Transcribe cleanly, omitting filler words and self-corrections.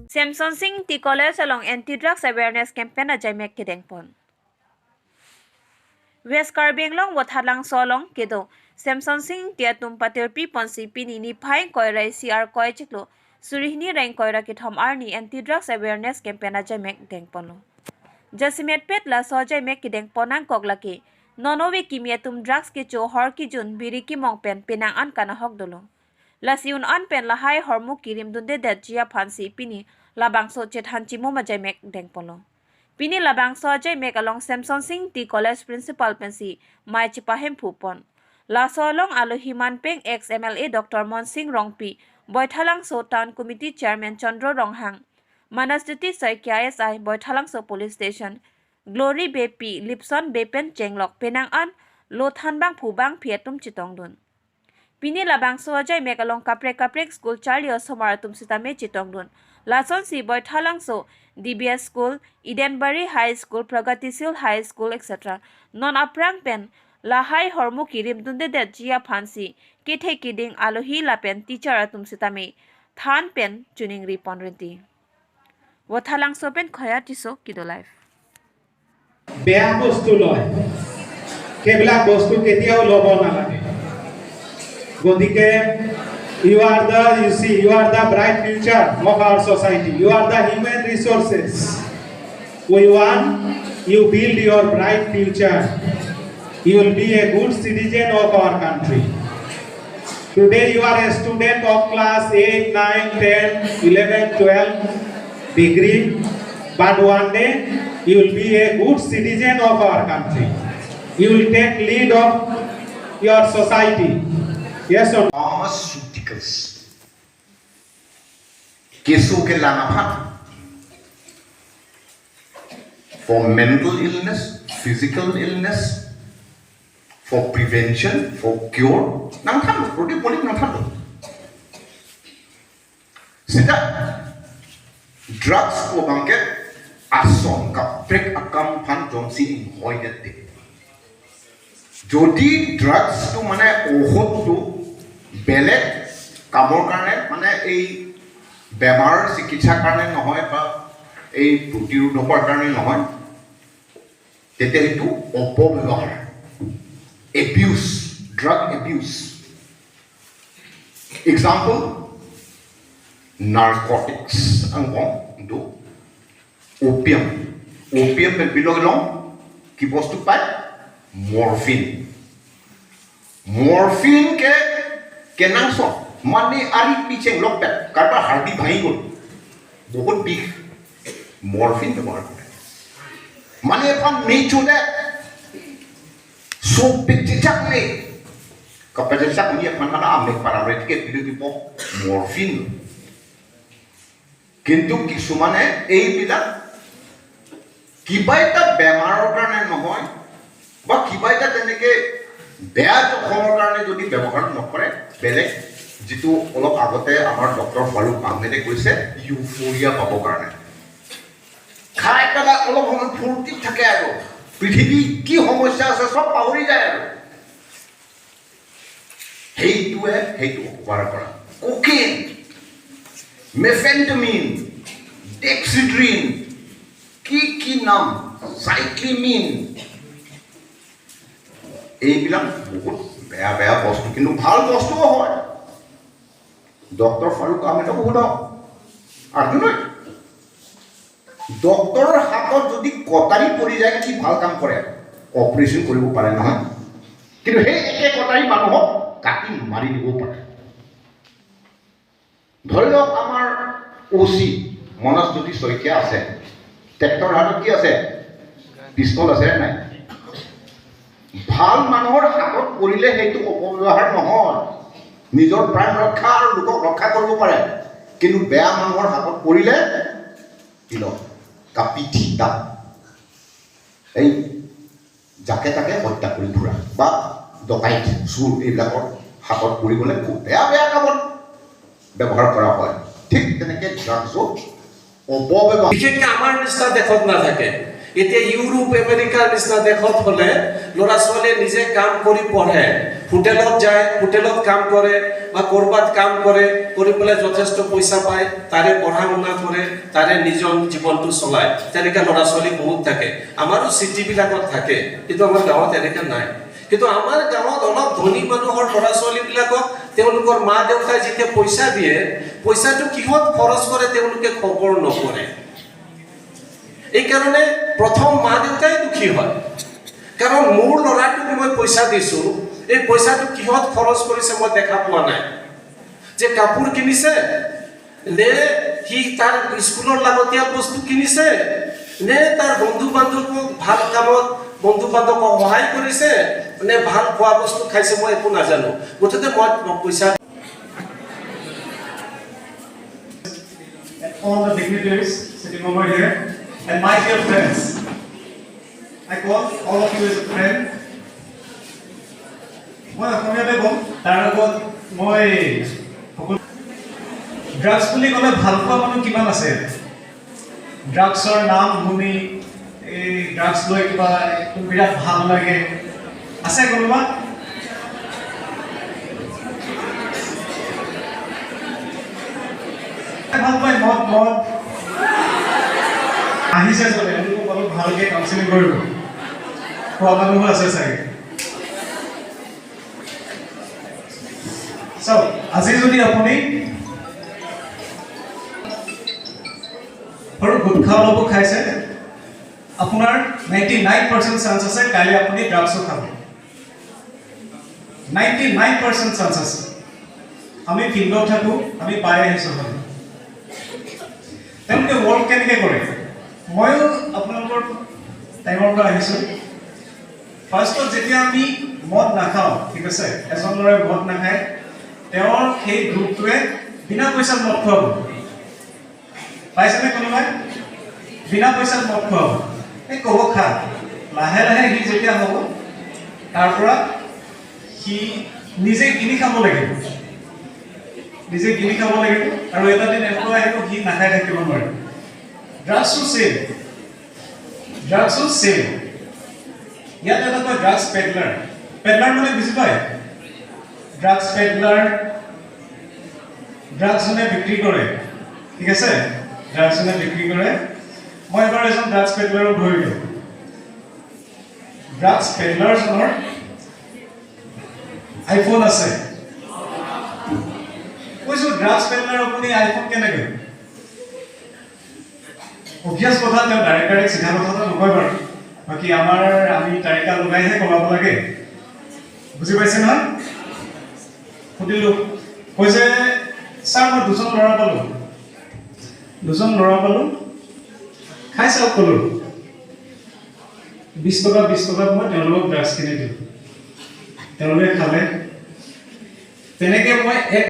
Semson Sing Engti College along anti-drugs awareness campaign ajaimek kedeng pon. West Karbenglang wathalang solong kedo Semson Sing tia tumpatir pi ponsi pini ni phai koirai CR koi chiklo surihni rank koira ki thom arni anti-drugs awareness campaign ajaimek deng ponlo. Jasimet pet la sojaimek kedeng ponang koglaki nonowe kimia tum drugs ke cho hor ki jun biri ki mong pen penang an kana hok dolo. Lasiun an pen la hai hormu kirim dunde dat jia phansi pini labang so chet hanchi mo majaimek deng ponlo. Pini labang so ajaimek along Semson Sing Engti College principal pensi mai chipahem phupon. La so along alohiman peng ex-MLA Dr. Monsing Rongpi Boithalang so town committee chairman Chandra Ronghang Manastuti Saikya SI Boithalang so police station Glory Bepi Lipson Bepen Chenglok Penang an Lothan bang phubang phietum chitong dun. Pini labang so ajaimek along kaprek school Charlie Osomaratum sitame chitong dun. Lason si Boithalang so DBS School, Edenbury High School, Pragatisil High School, etc. Non aprang pen la hai hormu kirim dunde det jia phansi kethe kiding alohi la pen teacher atum sitame than pen tuning ripon renti. Wathalang so pen khoya tiso kido life. বেয়া বস্তু লয় কেবিলাক বস্তু কেতিয়াও লব নালাগে গতিকে you are the bright future of our society. You are the human resources. We want you build your bright future. You will be a good citizen of our country. Today you are a student of class 8, 9, 10, 11, 12 degree. But one day you will be a good citizen of our country. You will take lead of your society. Yes or no? Pharmaceuticals. Kesu ke langapan. For mental illness, physical illness, for prevention, for cure. Nang tham, roti polik nang tham. Sida drugs ko bangket asom ka prek akam phan jonsi hoi dete. Jodi drugs to mane ohot to বেলেগ কামৰ কাৰণে মানে এই বেমাৰ চিকিৎসাৰ কাৰণে নহয় বা এই প্ৰতিৰোধকৰ কাৰণে নহয় তেতিয়া এইটো অপব্যৱহাৰ abuse drug abuse example narcotics do opium belong কি বস্তু পায় মৰফিন के केनांग सो माने आरी पीछे लोग पे करबा हार्डी भाई को बहुत बिग मॉर्फिन व्यवहार करे माने अपन नेचर दे सो पिचचक ने कपजक नि अपन माना आमे पारारेट के बिदु दिपो मॉर्फिन किंतु किसुमाने এই বিলা কিবা এটা বেমাৰৰ কাৰণে নহয় বা কিবা এটা তেনেকে বেয়া জখমৰ কাৰণে যদি ব্যৱহাৰ নকৰে বেলেগ যেটো অলপ আগতে আমাৰ ডক্টৰ ফাৰুক আহমেদে কৈছে ইউফোৰিয়া পাব কাৰণে খাই পেলা অলপ সময় ফুৰ্তি থাকে আৰু পৃথিৱী কি সমস্যা আছে সব পাহৰি যায় আৰু সেইটো উপকাৰ কৰা কোকেইন মেফেন্টামিন ডেক্সিড্ৰিন কি নাম সাইক্লিমিন এইবিলাক বহুত বেয়া বস্তু কিন্তু ভাল বস্তুও হয় ডক্টৰ ফাৰুক আহমেদক সুধক আৰু নহয় ডক্টৰৰ হাতত যদি কটাৰী পৰি যায় কি ভাল কাম কৰে অপাৰেশ্যন কৰিব পাৰে নহয় কিন্তু সেই একে কটাৰী মানুহক কাটি মাৰি দিব পাৰে ধৰি লওক আমাৰ ওচি মনস্তুতি শইকীয়া আছে ট্ৰেক্টৰ হাতত কি আছে পিস্তল আছে নাই ভাল মানুহৰ হাতত পৰিলে সেইটো অপব্যৱহাৰ নহয় নিজৰ প্ৰাণ ৰক্ষা আৰু লোকক ৰক্ষা কৰিব পাৰে কিন্তু বেয়া মানুহৰ হাতত পৰিলে কিলো কাপিঠিতা এই যাকে তাকে হত্যা কৰি ফুৰা বা ডকাইত চুৰ এইবিলাকৰ হাতত পৰি গ'লে খুব বেয়া কামত ব্যৱহাৰ কৰা হয় ঠিক তেনেকৈ ড্ৰাগছক অপব্যৱহাৰ বিশেষকৈ আমাৰ নিচিনা দেশত নাথাকে এতিয়া ইউৰোপ আমেৰিকাৰ নিচিনা দেশত হ'লে ল'ৰা ছোৱালীয়ে নিজে কাম কৰি পঢ়ে, হোটেলত যায়, হোটেলত কাম কৰে বা ক'ৰবাত কাম কৰে, কৰি পেলাই যথেষ্ট পইচা পায়, তাৰে পঢ়া শুনা কৰে, তাৰে নিজৰ জীৱনটো চলায়। তেনেকৈ ল'ৰা ছোৱালী বহুত থাকে, আমাৰো চিটিবিলাকত থাকে, কিন্তু আমাৰ গাঁৱত এনেকৈ নাই। কিন্তু আমাৰ গাঁৱত অলপ ধনী মানুহৰ ল'ৰা ছোৱালীবিলাকক তেওঁলোকৰ মা দেউতাই যেতিয়া পইচা দিয়ে, পইচাটো কিহত খৰচ কৰে তেওঁলোকে খবৰ নকৰে। এইকাৰণে প্ৰথম মা দেউতাই দুখী হয়, কাৰণ মোৰ ল'ৰাটোক মই পইচা দিছোঁ, এই পইচাটো কিহত খৰচ কৰিছে মই দেখা পোৱা নাই। যে কাপোৰ কিনিছে, নে সি তাৰ স্কুলৰ লাগতীয়াল বস্তু কিনিছে, নে তাৰ বন্ধু বান্ধৱক ভাল কামত বন্ধু বান্ধৱক সহায় কৰিছে, নে ভাল খোৱা বস্তু খাইছে, মই একো নাজানো। মুঠতে মই পইচা all the dignitaries sitting over here, and my dear friends, I call all of you as a friend. মই অসমীয়াতে কম, তাৰ আগত মই ড্ৰাগছ বুলি ক'লে ভাল পোৱা মানুহ কিমান আছে? ড্ৰাগছৰ নাম শুনি এই ড্ৰাগছ লৈ কিবা বিৰাট ভাল লাগে, আছে কোনোবা? ভাল পায় মদ মদ আহিছে চলে, তেওঁলোকক অলপ ভালকৈ কাউন্সিলিং কৰিব। খোৱা মানুহো আছে চাগে। চাওক, আজি যদি আপুনি সৰু গুটখা অলপো খাইছে, আপোনাৰ 99% চান্স আছে কাইলৈ আপুনি ড্ৰাগছো খাব। 99% চান্স আছে। আমি ফিল্ডত থাকোঁ, আমি পাই আহিছোঁ হয়। তেওঁলোকে ৱৰ্ক কেনেকৈ কৰে? ময়ো আপোনালোকৰ টাইমৰ পৰা আহিছোঁ। ফাৰ্ষ্টত যেতিয়া আমি মদ নাখাওঁ, ঠিক আছে, এজন ল'ৰাই মদ নাখায়, তেওঁৰ সেই গ্ৰুপটোৱে বিনা পইচাত মদ খুৱাব। পাইছেনে কোনোবাই? বিনা পইচাত মদ খুৱাব। এই ক'ব খা, লাহে লাহে সি যেতিয়া হ'ব, তাৰ পৰা সি নিজে কিনি খাব লাগিব, নিজে কিনি খাব লাগিব, আৰু এটা দিন এনেকুৱা আহিব সি নাখাই থাকিব নোৱাৰে। ড্ৰাগছো ছেম, ড্ৰাগছো ছেম। ইয়াত এটা কয় ড্ৰাগছ পেডলাৰ। পেডলাৰ মানে বুজি পায়? ড্ৰাগছ পেডলাৰ, ড্ৰাগছ যোনে বিক্ৰী কৰে, ঠিক আছে, ড্ৰাগছ যোনে বিক্ৰী কৰে। মই এবাৰ এজন ড্ৰাগছ পেডলাৰক ধৰিলোঁ। ড্ৰাগছ পেডলাৰজনৰ আইফোন আছে। কৈছোঁ, ড্ৰাগছ পেডলাৰ আপুনি আইফোন কেনেকৈ? অভিয়াছ কথা, তেওঁ ডাইৰেক্ট চিধা কথাটো নকয় বাৰু, বাকী আমি তাৰিকা লগাইহে কলাব লাগে, বুজি পাইছে নহয়? সুধিলোঁ, কৈছে ছাৰ মই দুজন ল'ৰা পালোঁ, খাই চাওক ক'লোঁ। 20 টকাত মই তেওঁলোকক ড্ৰাগছ কিনি দিলোঁ, তেওঁলোকে খালে। তেনেকৈ মই 1